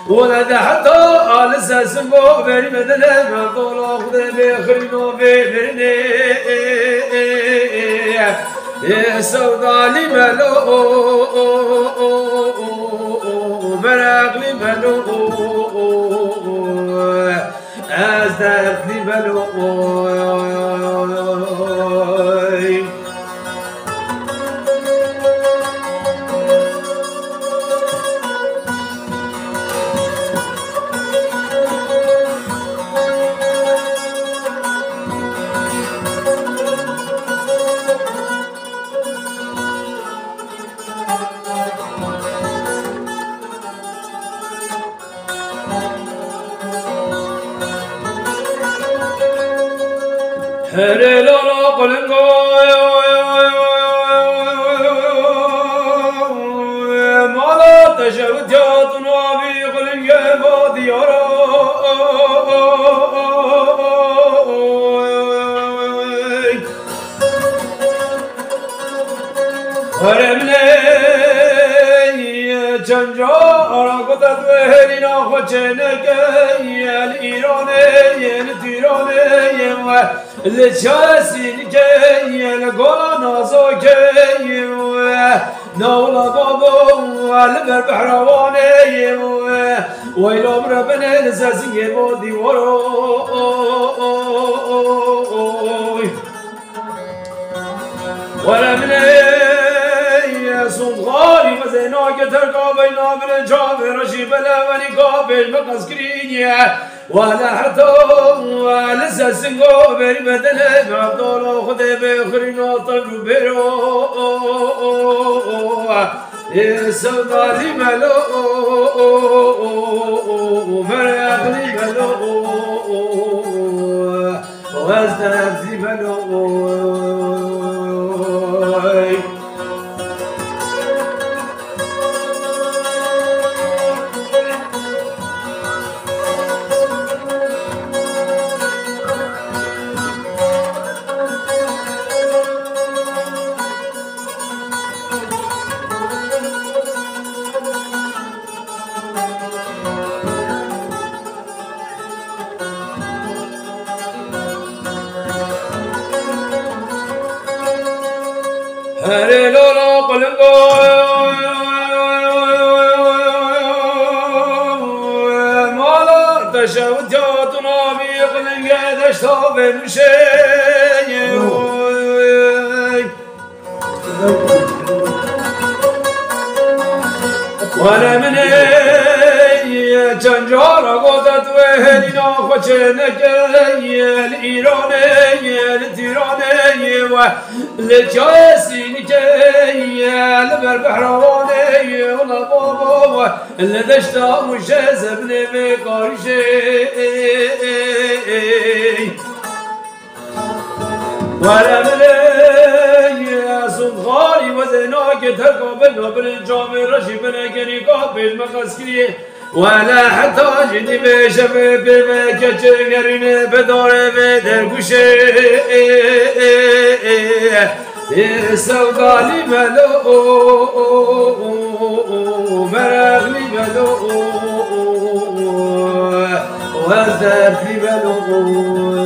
ولا حتى على اساس مو بري بدنا نطلق بخرنا ببرني يا سودا لي ملو براق لي ملو ازداد لي ملو الجاسين كي القولا نازو كي نولا بابو البر بحرواني ويلوم ربنا نزازي بودي ورو ولا من صغاري مزينا كتر قابل نابل جابر رشيب الاولي قابل مقاسكرينيا ولا حتى ولا سنغو بري بدل عبدالله خدي بخرينا طلب برو سودا لي ملو مريق لي ملو وازداد لي ملو وانا من جنجارة قدت وهلنا خشنك الإيراني التيراني والجاسينك البربحراني والبابا اللي دشتا وشازبني بقارشي وانا من صدغاري وزناك تركب بالجامع رشيب نكني قابل مقاسكري ولا حتى جدي بشباب بكتشرين بدار بدركوشي السوداء لي ملو مرغ لي ملو وزدت لي ملو